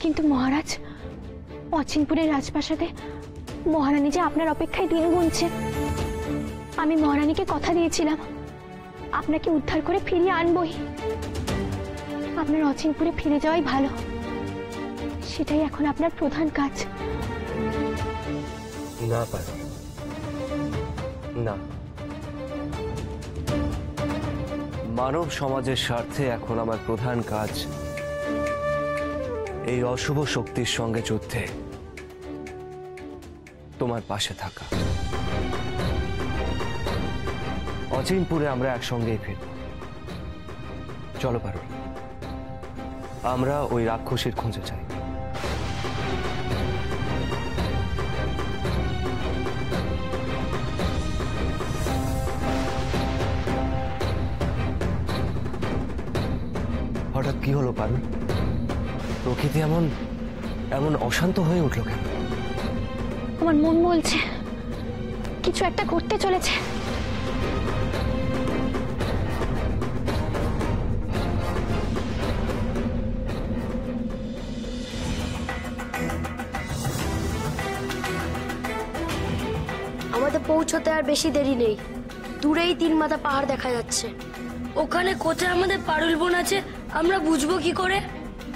কিন্তু মহারাজ, অচিনপুরের রাজপ্রাসাদে মহারানী যে আপনার অপেক্ষায় দিন গুনছে। আমি মহারানীকে কথা দিয়েছিলাম আপনাকে উদ্ধার করে ফিরিয়ে আনবই। আপনার অচিনপুরে ফিরে যাওয়াই ভালো, সেটাই এখন আপনার প্রধান কাজ। না পারো না, মানব সমাজের স্বার্থে এখন আমার প্রধান কাজ এই অশুভ শক্তির সঙ্গে যুদ্ধে তোমার পাশে থাকা। অচিনপুরে আমরা একসঙ্গেই ফিরব। চলো পারুল, আমরা ওই রাক্ষসীর খোঁজে চাই। হঠাৎ কি হলো পারুল? প্রকৃতি এমন এমন অশান্ত হয়ে উঠল কেন? আমার মন বলছে কিছু একটা ঘটতে চলেছে। আমাদের পৌঁছতে আর বেশি দেরি নেই। দূরেই 3 মাথা পাহাড় দেখা যাচ্ছে। ওখানে কোথায় আমাদের পারুল বোন আছে আমরা বুঝবো কি করে?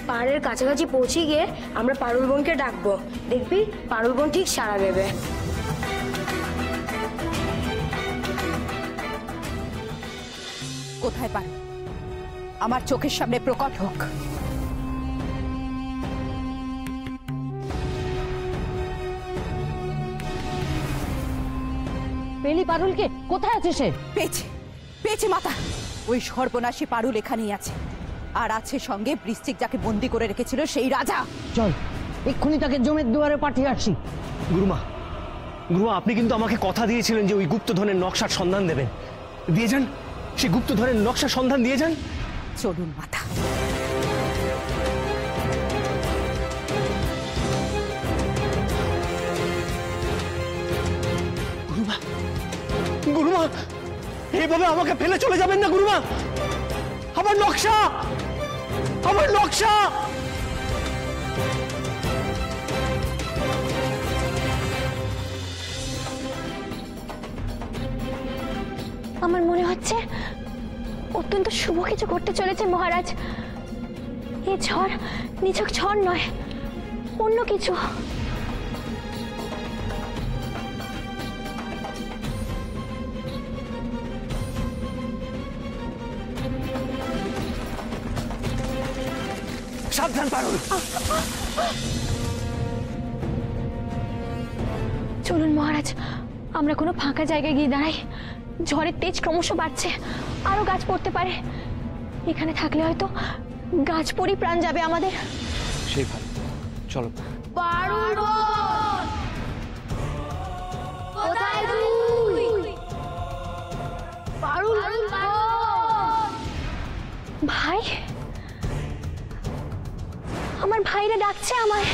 পাহাড়ের কাছাকাছি পৌঁছে গিয়ে আমরা পারুল বোনকে ডাকবো, দেখবি পারুল বোন ঠিক সাড়া দেবে। কোথায় পারুল? আমার চোখের সামনে প্রকট হোক। পেলি পারুলকে? কোথায় আছে সে? পেয়েছি পেয়েছি মাতা, ওই সর্বনাশী পারুল এখানেই আছে। আর আছে সঙ্গে বৃশ্চিক, যাকে বন্দি করে রেখেছিল সেই রাজা। চল এক্ষুনি তাকে জমের দুয়ারে পাঠিয়ে আসি। গুরুমা, গুরুমা, আপনি কিন্তু আমাকে কথা দিয়েছিলেন যে ওই গুপ্তধনের নকশার সন্ধান দেবেন। দিয়ে যান, সেই গুপ্তধনের নকশার সন্ধান দিয়ে যান। চলুন মাতা। গুরুমা, গুরুমা, এইভাবে আমাকে ফেলে চলে যাবেন না গুরুমা। আমার নকশা, আমার নকশা। আমার মনে হচ্ছে অত্যন্ত শুভ কিছু ঘটতে চলেছে মহারাজ। এই ঝড় নিছক ঝড় নয়, অন্য কিছু। সাবধান পারুল। চলুন মহারাজ, আমরা কোনো ফাঁকা জায়গায় গিয়ে দাঁড়াই। ঝড়ের তেজ ক্রমশ বাড়ছে, আরো গাছ পড়তে পারে। এখানে থাকলে হয়তো গাছ পড়ি প্রাণ যাবে আমাদের। সেই ভালো, চলো। পারুল বোন কোথায় তুই? পারুল ভাই, আমার ভাইরা ডাকছে আমায়।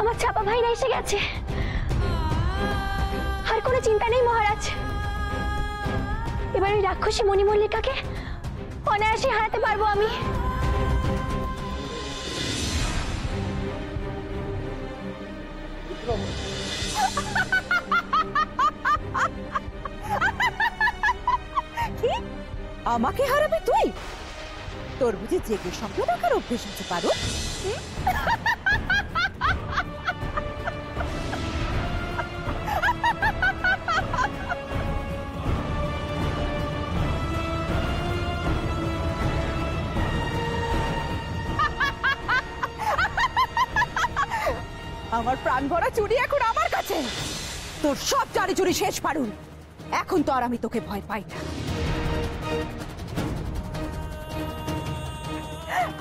আমার চাপা ভাইরা এসে গেছে। আর কোনো চিন্তা নেই মহারাজ, এবার ওই রাক্ষসী মণিমল্লিকাকে অনায়াসে হারাতে পারবো আমি। কি? আমাকে হারাবে তুই? তোর বুঝি জেগে স্বপ্ন দেখার অভ্যেস আছে পারুল? আমার প্রাণ ভরা চুরি এখন আমার কাছে। তোর সব চারি চুরি শেষ পারুল। এখন তো আর আমি তোকে ভয় পাই না।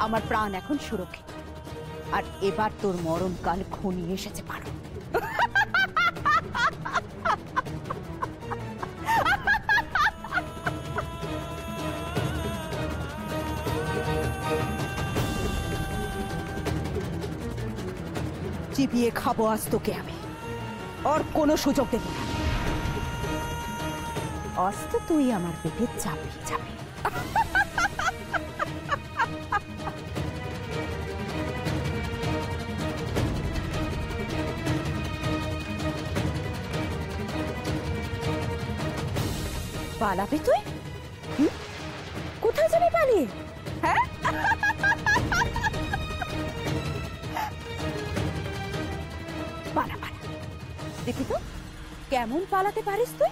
আমার প্রাণ এখন সুরক্ষিত, আর এবার তোর মরণকাল ঘনিয়ে এসেছে পারুল। চিবিয়ে খাবো আজ তোকে আমি, আর কোনো সুযোগ দেব না। আজ তো তুই আমার পেটে চাপিয়ে যাবি। পালাবি তুই? কোথায় যাবি পালিয়ে? হ্যাঁ, পালা পালা, দেখি তো কেমন পালাতে পারিস তুই।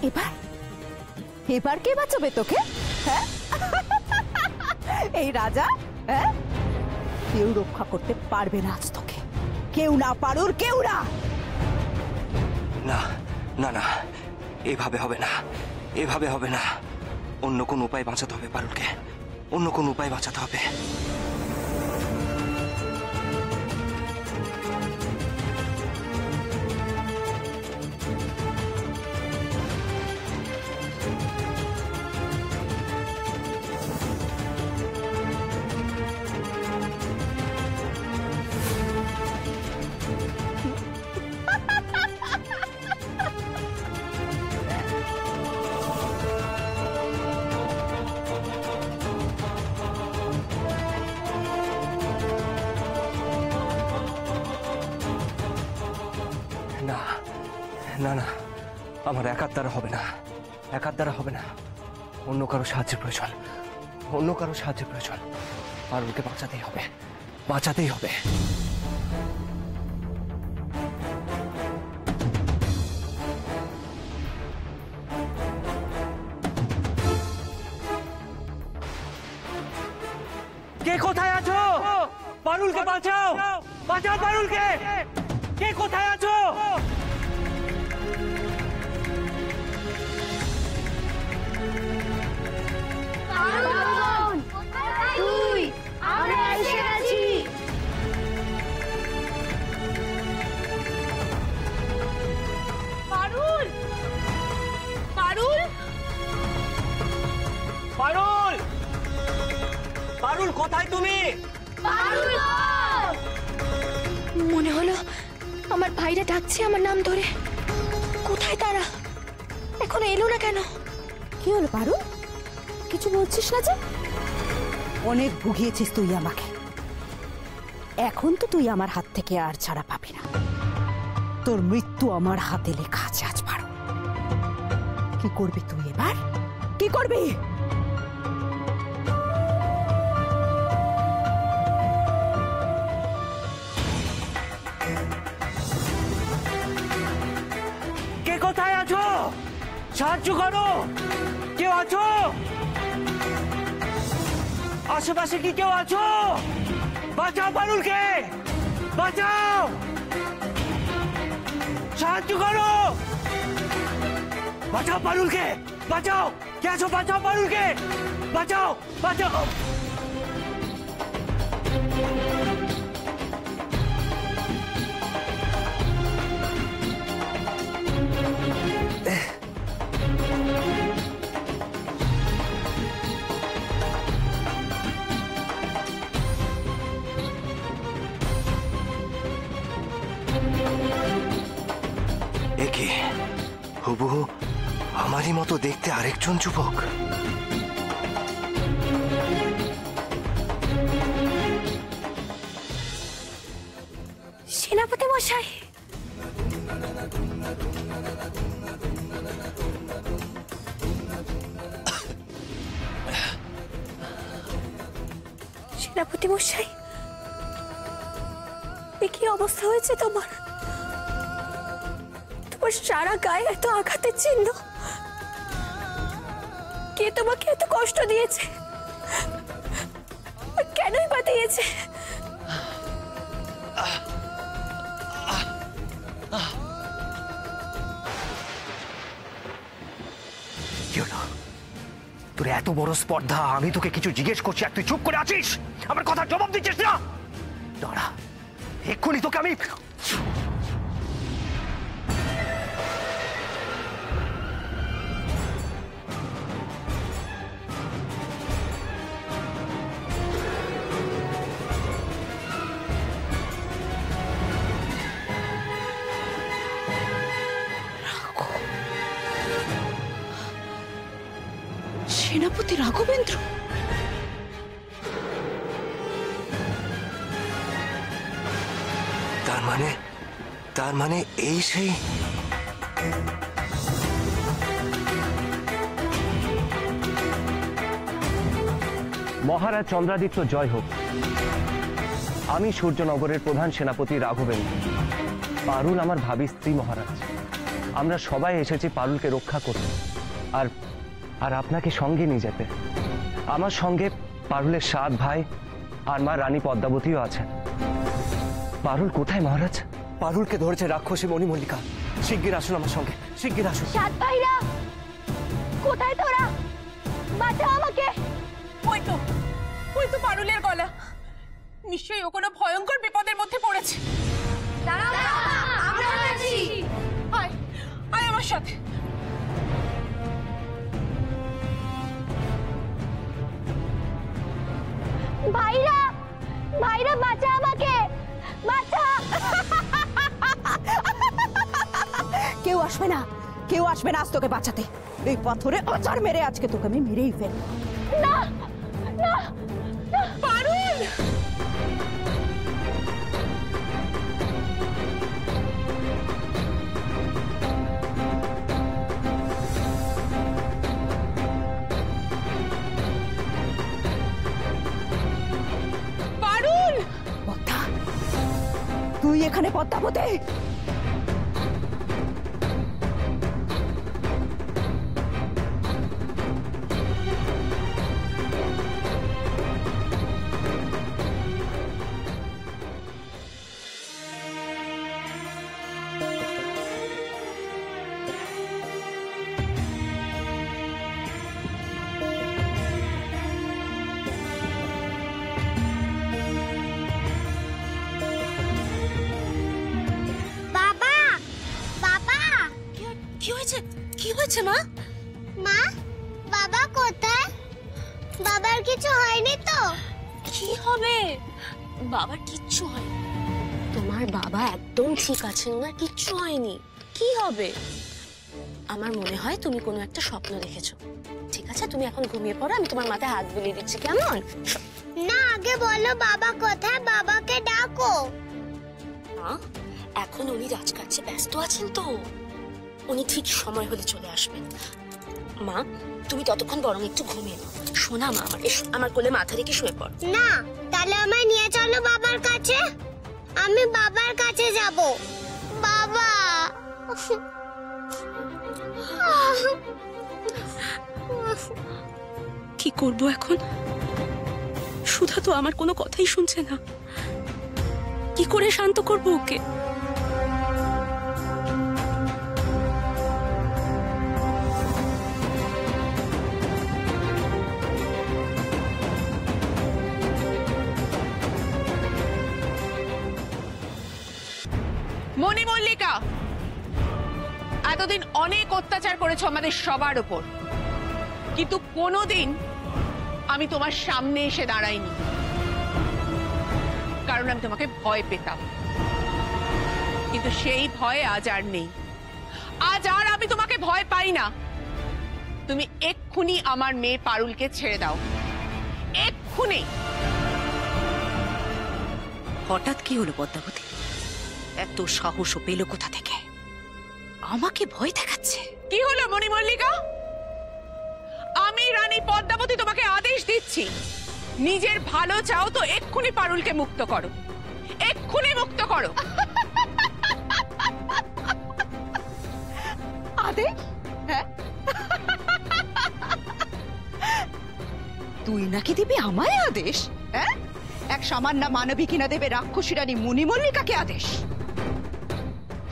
এবার এবার কে বাঁচাবে তোকে? হ্যাঁ, এই রাজা? হ্যাঁ, কেউ রক্ষা করতে পারবে না আজ তোকে, কেউ না পারুর, কেউ না। না না না, এভাবে হবে না, এভাবে হবে না। অন্য কোন উপায় বাঁচাতে হবে পারুলকে, অন্য কোন উপায় বাঁচাতে হবে। না না না, আমার একার দ্বারা হবে না, একার দ্বারা হবে না। অন্য কারো সাহায্যের প্রয়োজন, অন্য কারো সাহায্যের প্রয়োজন। পারুলকে বাঁচাতেই হবে, বাঁচাতেই হবে। কে কোথায় আছো? পারুলকে বাঁচাও, বাঁচাও পারুলকে। কে কোথায় আছো? তুই, আমরা এসে গেছি। পারুল, পারুল, পারুল, পারুল কোথায় তুমি? মনে হলো আমার ভাইরা ডাকছে আমার নাম ধরে। কোথায় তারা? এখনো এলো না কেন? কি হলো পারুল, কিছু বলছিস না যে? অনেক ভুগিয়েছিস তুই আমাকে, এখন তো তুই আমার হাত থেকে আর ছাড়া পাবি না। তোর মৃত্যু আমার হাতে লেখা আছে আজ পারুল। কি করবি তুই এবার, কি করবি? কে কোথায় আছো? সাহায্য করো, কেউ আছো? আশেপাশে কি কেউ আছো? বাঁচাও পারুলকে, বাঁচাও, সাহায্য করো, বাঁচাও পারুলকে, বাঁচাও। কে আছো? বাঁচাও পারুলকে, বাঁচাও, বাঁচাও। একে হুবহু আমারই মতো দেখতে আরেকজন যুবক। সেনাপতি মশাই, সেনাপতি মশাই, এ কি অবস্থা হয়েছে তোমার? তোমার সারা গায়ে এত আঘাতের চিহ্ন। কে তোমাকে এত কষ্ট দিয়েছে? আর কেনই বা দিয়েছে? কি হলো? তোর এত বড় স্পর্ধা, আমি তোকে কিছু জিজ্ঞেস করছি আর তুই চুপ করে আছিস, আমার কথা জবাব দিচ্ছিস না। দাঁড়া, এক্ষুনি তোকে আমি। সেনাপতি রাঘবেন্দ্র? তার মানে এই সেই মহারাজ চন্দ্রাদিত্য জয় হোক। আমি সূর্যনগরের প্রধান সেনাপতি রাঘবেন্দ্র। পারুল আমার ভাবী স্ত্রী মহারাজ। আমরা সবাই এসেছি পারুলকে রক্ষা করতে আর আর আপনাকে সঙ্গে নিয়ে যেতে। আমার সঙ্গে পারুলের 7 ভাই আর মা রানী পদ্মাবতীও আছেন। পারুল কোথায় মহারাজ? পারুলকে ধরেছে রাক্ষসী মণিমল্লিকা। শিগগির আসুন আমার সঙ্গে, শিগগির আসুন। 7 ভাইরা কোথায় তোরা? বাঁচাও আমাকে। ওই তো পারুলের গলা। নিশ্চয়ই ও কোনো ভয়ঙ্কর বিপদের মধ্যে পড়েছে। আমরা আছি। আয় আয় আমার সাথে। ভাইরা ভাইরা বাঁচা আমাকে, বাঁচা। কেউ আসবে না, কেউ আসবে না আজ তোকে বাঁচাতে। এই পাথরে আচার মেরে আজকে তোকে আমি মেরেই ফেলবো। না না পারুল! পারুল! পদ্মা, তুই এখানে পদ্মাবতী? কি হয়েছে মা? মা, বাবা কোথায়? বাবার কিছু হয়নি তো? কি হবে? বাবার কিচ্ছু হয়নি। তোমার বাবা একদম ঠিক আছেন, না কিচ্ছু হয়নি। কি হবে? আমার মনে হয় তুমি কোনো একটা স্বপ্ন দেখেছো। ঠিক আছে, তুমি এখন ঘুমিয়ে পড়ো, আমি তোমার মাথায় হাত বুলিয়ে দিচ্ছি, কেমন? না, আগে বলো বাবা কোথায়, বাবাকে ডাকো। এখন উনি রাজকার্যে ব্যস্ত আছেন তো, উনি ঠিক সময় হলে চলে আসবেন। মা, তুমি ততক্ষণ বরং একটু ঘুমিয়ে নাও। শোনা মা, আমার কোলে মাথা রেখে শুয়ে পড়ো। না, তাহলে আমায় নিয়ে চলো বাবার কাছে। আমি বাবার কাছে যাব। বাবা। কি করব এখন? সুধা তো আমার কোনো কথাই শুনছে না। কি করে শান্ত করব ওকে? মণিমল্লিকা, এতদিন অনেক অত্যাচার করেছো আমাদের সবার উপর, কিন্তু কোনোদিন আমি তোমার সামনে এসে দাঁড়াইনি, কারণ আমি তোমাকে ভয় পেতাম। কিন্তু সেই ভয় আজ আর নেই। আজ আর আমি তোমাকে ভয় পাই না। তুমি এক্ষুনি আমার মেয়ে পারুলকে ছেড়ে দাও, এক্ষুনি। হঠাৎ কি হলো পদ্মাবতী? এত সাহস পেল কোথা থেকে? আমাকে ভয় দেখাচ্ছে? কি হলো মণিমল্লিকা? আমি রানী পদ্মাবতী তোমাকে আদেশ দিচ্ছি, নিজের ভালো চাও তো এক্ষুনি পারুলকে মুক্ত করো, এক্ষুনি মুক্ত করো। আদেশ? হ্যাঁ, তুই নাকি দিবি আমায় আদেশ? হ্যাঁ, এক সামান্য মানবী কিনা দেবে রাক্ষসী রানী মণিমল্লিকাকে আদেশ?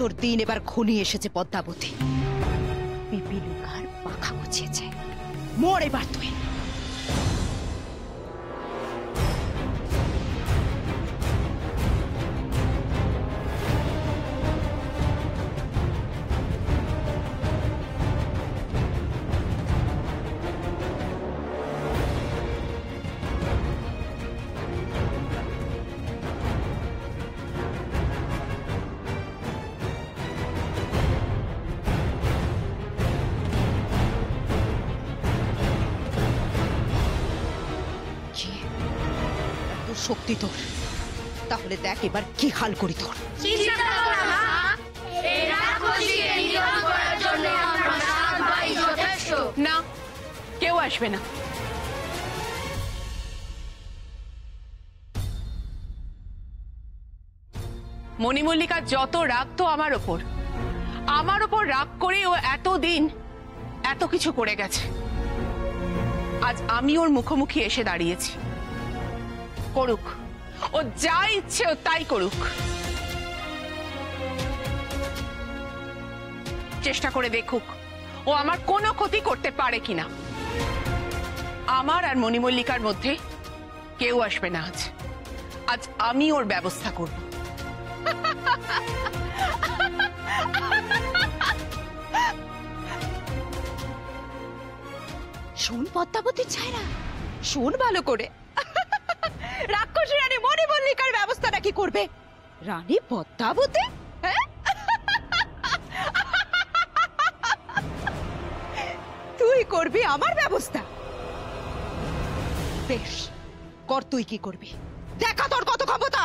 তোর দিন এবার ঘনিয়ে এসেছে পদ্মাবতী। পিপিলিকার পাখা গুছিয়েছে, মোর এবার তুই। শক্তি তোর, তাহলে দেখ এবার কি হাল করি তোর। না, কেউ আসবে না। মণিমল্লিকা যত রাগ তো আমার ওপর রাগ করে ও এতদিন এত কিছু করে গেছে। আজ আমি ওর মুখোমুখি এসে দাঁড়িয়েছি। করুক, ও যা ইচ্ছে ও তাই করুক। চেষ্টা করে দেখুক ও আমার কোনো ক্ষতি করতে পারে কিনা। আমার আর মণিমল্লিকার মধ্যে কেউ আসবে না। আজ আমি ওর ব্যবস্থা করব। শোন পদ্মাবতীর ছায়রা, শোন ভালো করে। রাক্ষসী রানী মণিমল্লিকার ব্যবস্থাটা কি করবে? রানী পদ্মাবতী? হ্যাঁ, তুই করবি আমার ব্যবস্থা? বেশ, কর, তুই কি করবি দেখা, তোর কত ক্ষমতা।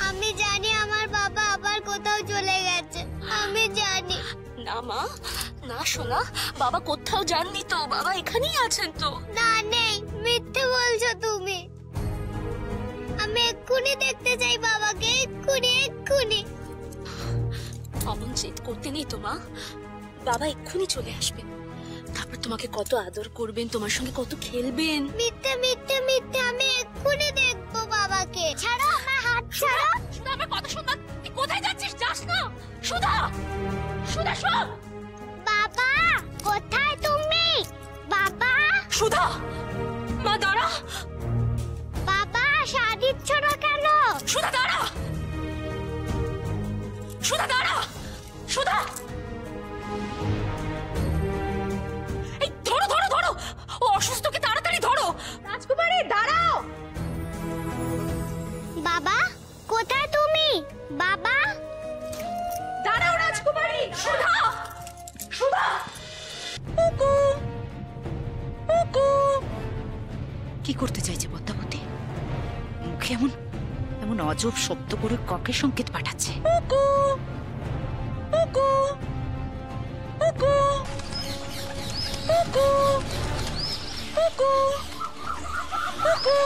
আমি জানি আমার বাবা আবার কোথাও চলে গেছে, আমি জানি। না মা, না সোনা, বাবা কোথাও যাননি তো, বাবা এখানেই আছেন তো। না, নেই, মিথ্যে বলছো তুমি। আমি এক্ষুনি দেখতে চাই বাবাকে, এক্ষুনি। অমন জেদ করতে নেই তো মা, বাবা এক্ষুনি চলে আসবেন। তারপর তোমাকে কত আদর করবেন, তোমার সঙ্গে কত খেলবেন। মিথ্যে, আমি এক্ষুনি দেখবো বাবাকে। ছাড়ো আমার হাত, ছাড়ো। সুধা, আমার কথা শোন না। তুই কোথায় যাচ্ছিস? যাস না। সুধা, সুধা শোন। বাবা, কোথায় তুমি? বাবা। সুধা, মা দাঁড়া। বাবা, সাড়া দিচ্ছ না কেন? সুধা দাঁড়া। সুধা দাঁড়া। সুধা, এই ধরো ধরো ধরো, ও অসুস্থকে তাড়াতাড়ি ধরো। রাজকুমারী দাঁড়াও। বাবা, কোথায় তুমি? বাবা, দাঁড়াও রাজকুমারী। সুধা, সুধা। কুকু, কুকু। কি করতে চাইছে পদ্মাবতী? মুখে এমন অজব শব্দ করে কাকে সংকেত পাঠাচ্ছে? কুকু, কুকু, কুকু, কুকু, কুকু, কুকু।